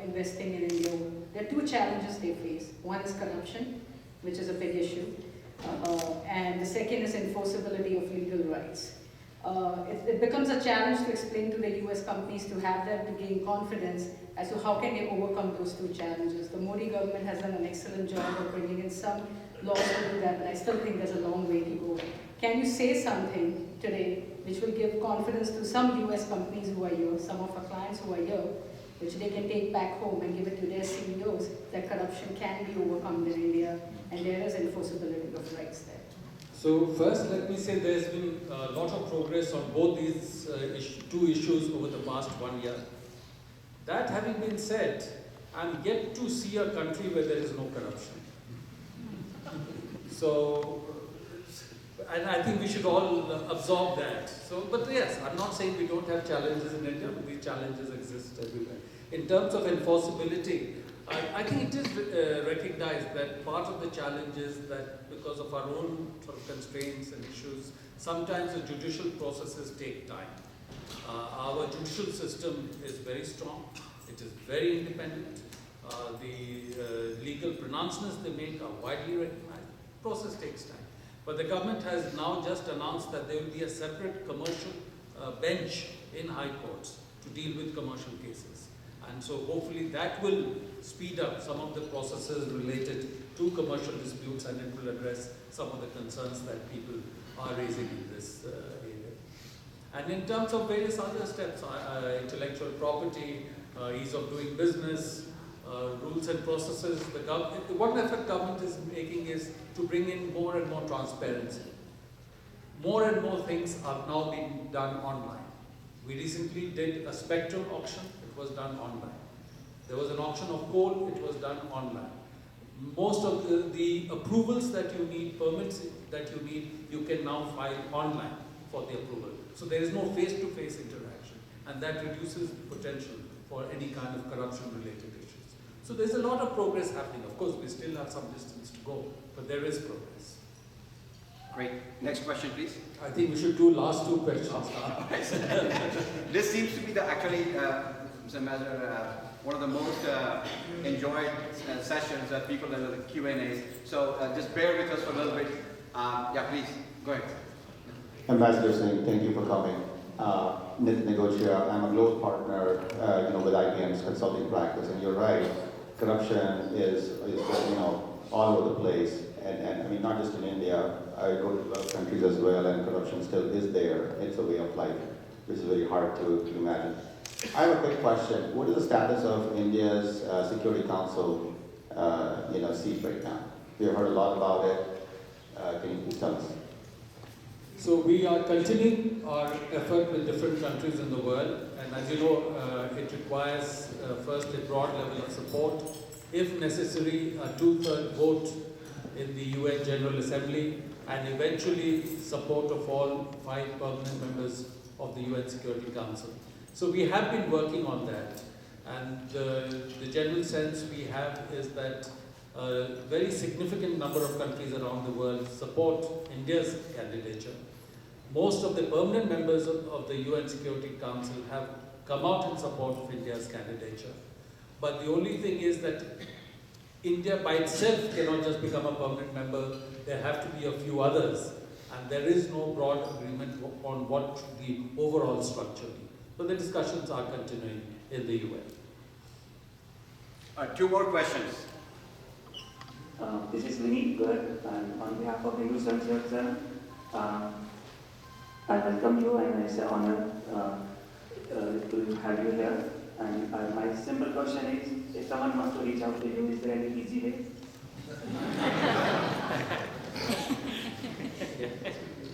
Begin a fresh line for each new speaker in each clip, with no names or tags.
investing in India. There are two challenges they face. One is corruption, which is a big issue, and the second is enforceability of legal rights. It becomes a challenge to explain to the US companies to have them to gain confidence as to how can they overcome those two challenges. The Modi government has done an excellent job of bringing in some laws to do that, but I still think there's a long way to go. Can you say something today which will give confidence to some US companies who are here, some of our clients who are here, which they can take back home and give it to their CEOs, that corruption can be overcome in India and there is enforceability of rights there?
So first, let me say there's been a lot of progress on both these two issues over the past 1 year. That having been said, I'm yet to see a country where there is no corruption. So, and I think we should all absorb that. So, but yes, I'm not saying we don't have challenges in India, but these challenges exist everywhere. In terms of enforceability, I think it is recognized that part of the challenge is that because of our own sort of constraints and issues, sometimes the judicial processes take time. Our judicial system is very strong, it is very independent, the legal pronouncements they make are widely recognized, the process takes time. But the government has now just announced that there will be a separate commercial bench in high courts to deal with commercial cases. And so hopefully that will speed up some of the processes related to commercial disputes, and it will address some of the concerns that people are raising in this area. And in terms of various other steps, intellectual property, ease of doing business, rules and processes, one effort government is making is to bring in more and more transparency. More and more things are now being done online. We recently did a spectrum auction, it was done online. There was an auction of coal, it was done online. Most of the approvals that you need, permits that you need, you can now file online for the approval. So there is no face-to-face interaction, and that reduces the potential for any kind of corruption-related issues. So there's a lot of progress happening. Of course, we still have some distance to go, but there is progress.
Great. Next question, please.
I think we should do last two questions.
This seems to be actually, Mr. Mazhar, one of the most enjoyed sessions that people in the Q&As. So just bear with us for a little bit. Yeah, please, go ahead.
Ambassador Singh, thank you for coming. Nitin Negotia, I'm a growth partner with IBM's consulting practice, and you're right, corruption is all over the place. And I mean, not just in India, I go to other countries as well, and corruption still is there. It's a way of life, which is very hard to imagine. I have a quick question. What is the status of India's Security Council seat right now? We have heard a lot about it. Can you please tell us?
So we are continuing our effort with different countries in the world, and as you know, it requires first a broad level of support, if necessary a 2/3 vote in the UN General Assembly, and eventually support of all 5 permanent members of the UN Security Council. So we have been working on that, and the general sense we have is that a very significant number of countries around the world support India's candidature. Most of the permanent members of the UN Security Council have come out in support of India's candidature. But the only thing is that India by itself cannot just become a permanent member. There have to be a few others, and there is no broad agreement on what the overall structure be. So the discussions are continuing in the UN.
2 more questions.
This is Vineet Good, and on behalf of Hindu Sanskrit, I welcome you, and it's an honor to have you here. And my simple question is, if someone wants to reach out to you, is there any easy way?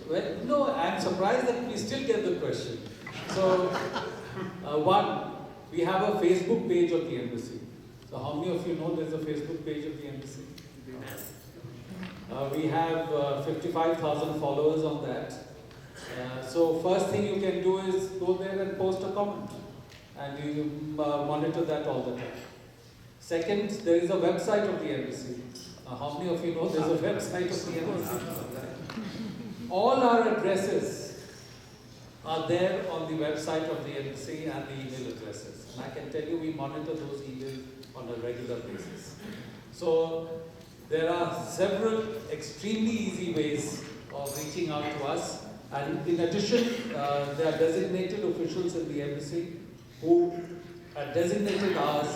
Well, no, I'm surprised that we still get the question. So, one, we have a Facebook page of the embassy. So how many of you know there's a Facebook page of the embassy? We have 55,000 followers on that. So first thing you can do is go there and post a comment, and you monitor that all the time. Second, there is a website of the embassy. How many of you know there's a website of the embassy? All our addresses are there on the website of the embassy and the email addresses. And I can tell you we monitor those emails on a regular basis. So there are several extremely easy ways of reaching out to us. And in addition, there are designated officials in the embassy who, at designated hours,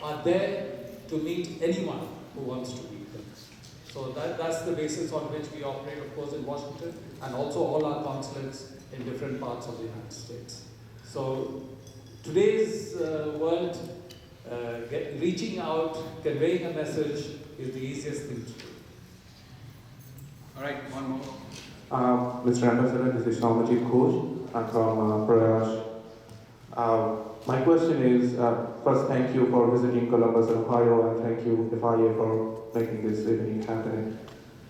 are there to meet anyone who wants to meet them. So that's the basis on which we operate, of course, in Washington, and also all our consulates in different parts of the United States. So today's world, reaching out, conveying a message is the easiest thing to do.
All right, one more.
Mr. Ambassador, this is Shamajit Ghosh. I'm from Prayash. My question is, first thank you for visiting Columbus, Ohio, and thank you FIA for making this evening happening.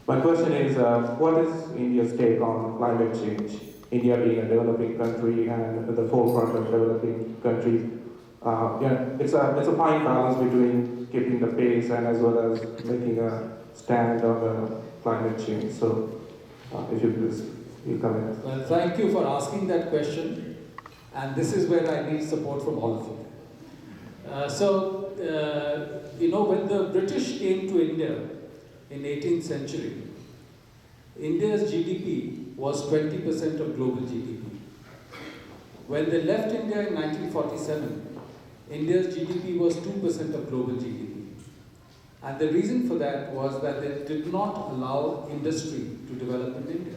My question is, what is India's take on climate change? India being a developing country and at the forefront of developing country. It's a fine balance between keeping the pace and as well as making a stand on the climate change. So, if you please, you comment.
Well, thank you for asking that question. And this is where I need support from all of you. When the British came to India in 18th century, India's GDP was 20% of global GDP. When they left India in 1947, India's GDP was 2% of global GDP. And the reason for that was that they did not allow industry to develop in India.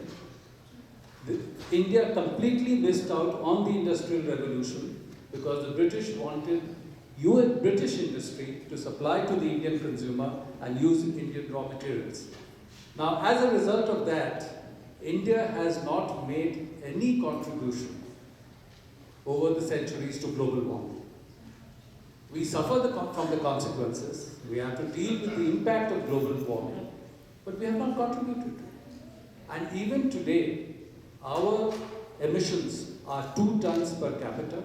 India completely missed out on the Industrial Revolution because the British wanted British industry to supply to the Indian consumer and use Indian raw materials. Now, as a result of that, India has not made any contribution over the centuries to global warming. We suffer from the consequences. We have to deal with the impact of global warming, but we have not contributed. And even today, our emissions are 2 tons per capita.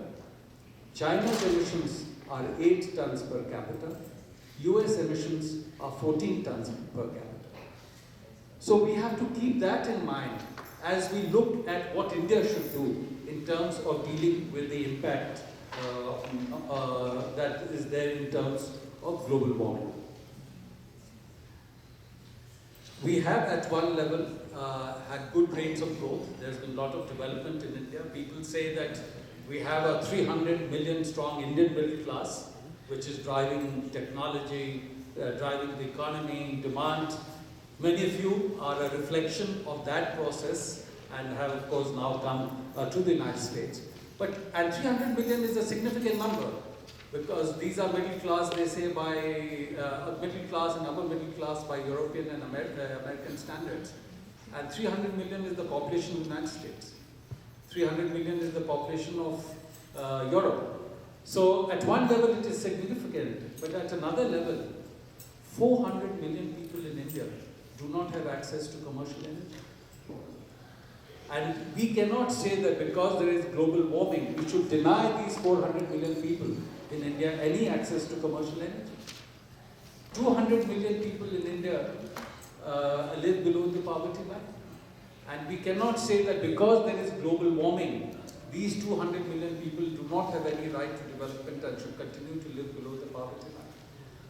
China's emissions are 8 tons per capita. US emissions are 14 tons per capita. So we have to keep that in mind as we look at what India should do in terms of dealing with the impact that is there in terms of global warming. We have at one level had good rates of growth. There's been a lot of development in India. People say that we have a 300 million strong Indian middle class, which is driving technology, driving the economy, demand. Many of you are a reflection of that process and have, of course, now come to the United States. And 300 million is a significant number because these are middle class, they say, by middle class and upper middle class by European and American standards. And 300 million is the population of the United States. 300 million is the population of Europe. So at one level it is significant, but at another level, 400 million people in India do not have access to commercial energy. And we cannot say that because there is global warming, we should deny these 400 million people in India any access to commercial energy. 200 million people in India live below the poverty line. And we cannot say that because there is global warming, these 200 million people do not have any right to development and should continue to live below the poverty line.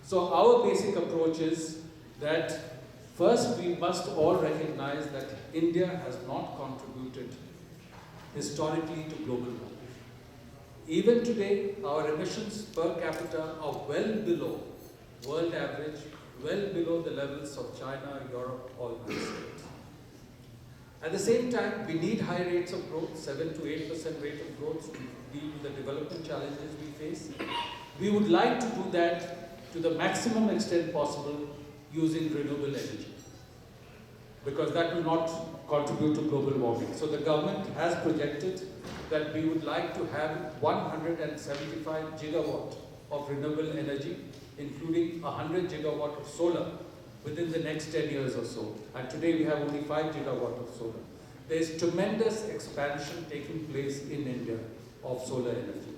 So our basic approach is that first we must all recognize that India has not contributed historically to global warming. Even today, our emissions per capita are well below world average, well below the levels of China, Europe, or the United States. At the same time, we need high rates of growth, 7 to 8% rate of growth to deal with the development challenges we face. We would like to do that to the maximum extent possible using renewable energy, because that will not contribute to global warming. So the government has projected that we would like to have 175 gigawatt of renewable energy, including 100 gigawatt of solar within the next 10 years or so. And today we have only 5 gigawatt of solar. There is tremendous expansion taking place in India of solar energy.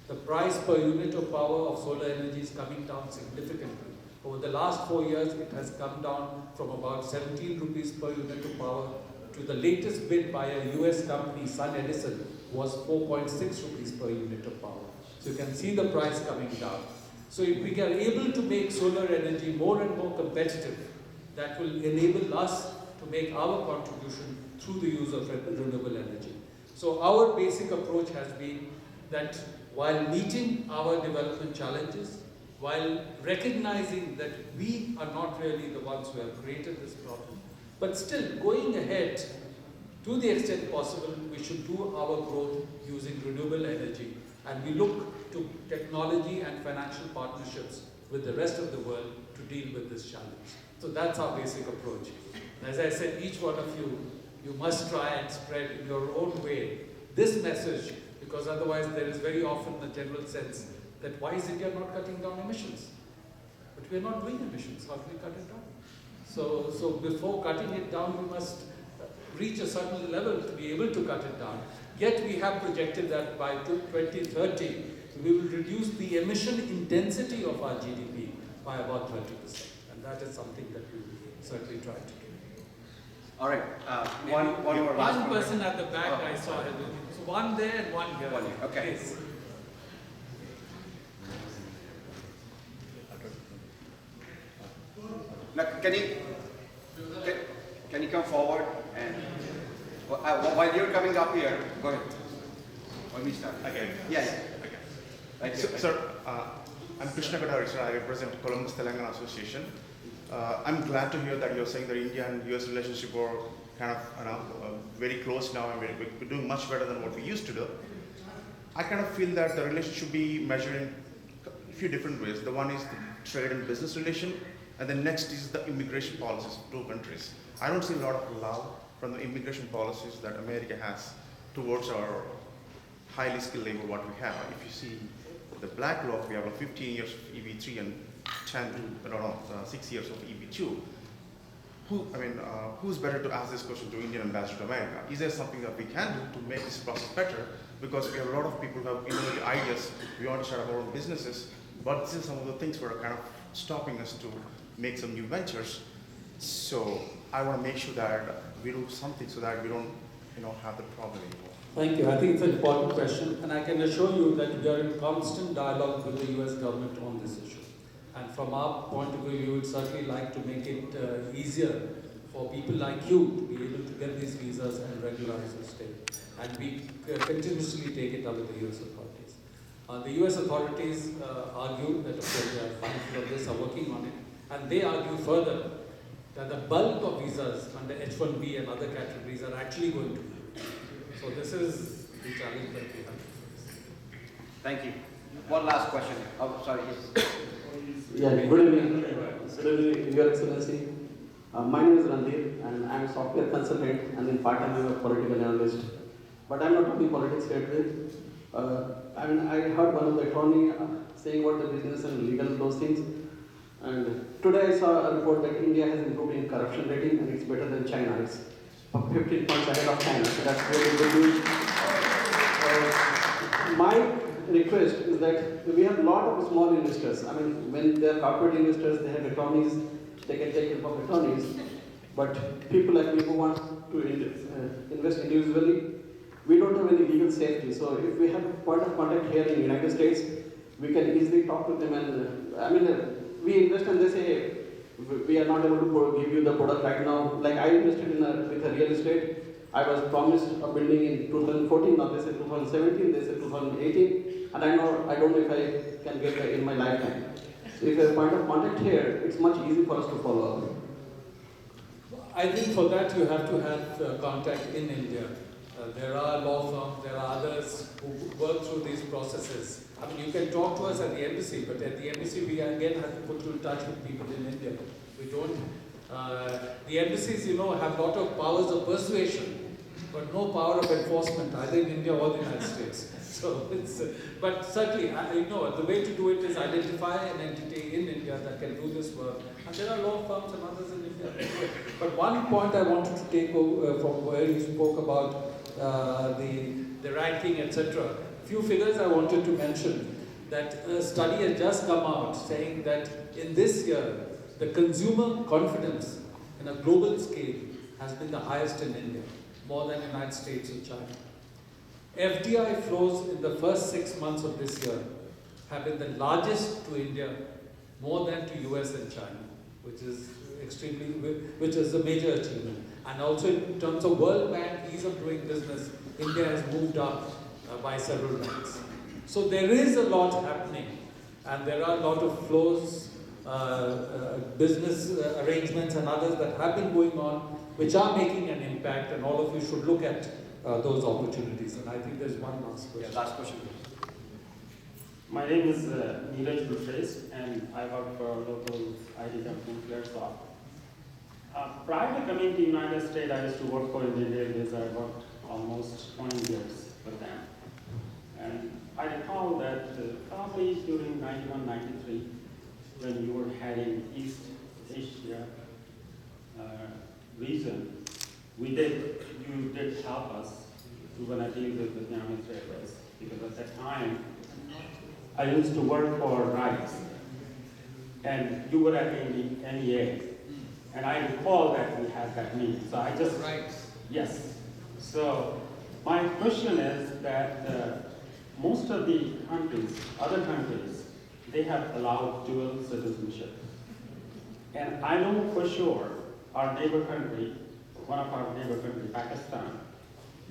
The price per unit of power of solar energy is coming down significantly. Over the last 4 years, it has come down from about 17 rupees per unit of power to the latest bid by a US company, Sun Edison, was 4.6 rupees per unit of power. So you can see the price coming down. So if we are able to make solar energy more and more competitive, that will enable us to make our contribution through the use of renewable energy. So our basic approach has been that while meeting our development challenges, while recognizing that we are not really the ones who have created this problem, but still going ahead to the extent possible, we should do our growth using renewable energy, and we look to technology and financial partnerships with the rest of the world to deal with this challenge. So that's our basic approach. As I said, each one of you, you must try and spread in your own way this message, because otherwise there is very often a general sense that why is India not cutting down emissions? But we are not doing emissions, how do we cut it down? So before cutting it down, we must reach a certain level to be able to cut it down. Yet we have projected that by 2030, we will reduce the emission intensity of our GDP by about 30%. And that is something that we will certainly try to do.
All right, one more last
One person at the back I saw. So one there and one here.
One here, okay.
Please.
Now, can you come forward and while you're coming up here, go ahead. When we start.
Okay.
Yeah. Okay. Thank you.
Sir, I'm Krishna Gadari, sir. I represent Columbus Telangana Association. I'm glad to hear that you're saying that India and US relationship are kind of very close now, and we're doing much better than what we used to do. I kind of feel that the relationship should be measured in a few different ways. The one is the trade and business relation, and the next is the immigration policies of two countries. I don't see a lot of love from the immigration policies that America has towards our highly skilled labor what we have. If you see the black bloc, we have 15 years of EB3 and 6 years of EB2. Who's better to ask this question to Indian ambassador to America? Is there something that we can do to make this process better? Because we have a lot of people who have innovative ideas. We want to start up our own businesses, but this is some of the things that are kind of stopping us to make some new ventures. So I want to make sure that we do something so that we don't, have the problem anymore.
Thank you. I think it's an important question, and I can assure you that we are in constant dialogue with the US government on this issue. And from our point of view, we would certainly like to make it easier for people like you to be able to get these visas and regularize your stay. And we continuously take it up with the US authorities. The US authorities argue that, of course, they are mindful of this, are working on it, and they argue further that the bulk of visas under H-1B and other categories are actually going to be. So this is the challenge that we have.
Thank you. One last question. Oh, sorry. Yes.
Yeah, good evening. Good evening, Your Excellency. My name is Randeep, and I am a software consultant, and in part-time I am a political analyst. But I am not talking politics lately. I heard one of the attorney saying about the business and legal those things. And today I saw a report that India has improved in corruption rating, and it's better than China. It's 15 points ahead of China, so that's really good news. My request is that we have a lot of small investors. When they are corporate investors, they have attorneys, they can take help of attorneys. But people like me who want to invest individually, we don't have any legal safety. So if we have a point of contact here in the United States, we can easily talk to them. And we invest and they say, hey, we are not able to give you the product right now. Like I invested with a real estate. I was promised a building in 2014, now they say 2017, they say 2018, and I don't know if I can get that in my lifetime. So if there's a point of contact here, it's much easier for us to follow up.
I think for that you have to have contact in India. There are law firms, there are others who work through these processes. You can talk to us at the embassy, but at the embassy we again have to put you in touch with people in India. We don't. The embassies, have a lot of powers of persuasion, but no power of enforcement either in India or the United States. So but certainly, the way to do it is identify an entity in India that can do this work. And there are law firms and others in India. But one point I wanted to take over from where you spoke about the ranking, etc. A few figures I wanted to mention. That a study has just come out saying that in this year, the consumer confidence in a global scale has been the highest in India, more than the United States and China. FDI flows in the first 6 months of this year have been the largest to India, more than to US and China, which is which is a major achievement. And also in terms of World Bank ease of doing business, India has moved up by several ranks. So there is a lot happening, and there are a lot of flows, business arrangements and others that have been going on, which are making an impact, and all of you should look at those opportunities. And I think there's one last question.
Yeah, last question.
My name is Neeraj Bhutres, and I work for a local IT company, ClearSoft. Prior to coming to the United States, I used to work for Indian Railways. I worked almost 20 years with them. And I recall that probably during 91, 93, when you were heading East Asia region, you did help us when I deal with Vietnamese Railways, because at that time, I used to work for RISE, and you were at the NEA, and I recall that we had that meeting. So I just yes. So my question is that most of the countries, other countries, they have allowed dual citizenship, and I know for sure our neighbor country, one of our neighbor country, Pakistan,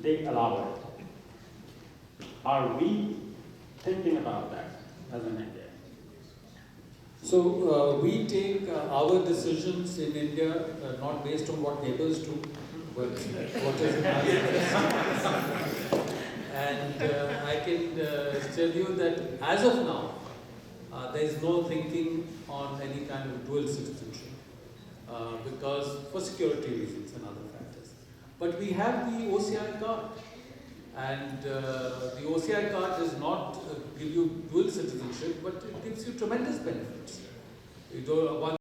they allow it. Are we thinking about that as an India?
So we take our decisions in India not based on what neighbors do, but what is in our interest. And I can tell you that as of now, there is no thinking on any kind of dual citizenship because for security reasons and other factors. But we have the OCI card. And the OCI card does not give you dual citizenship, but it gives you tremendous benefits. Once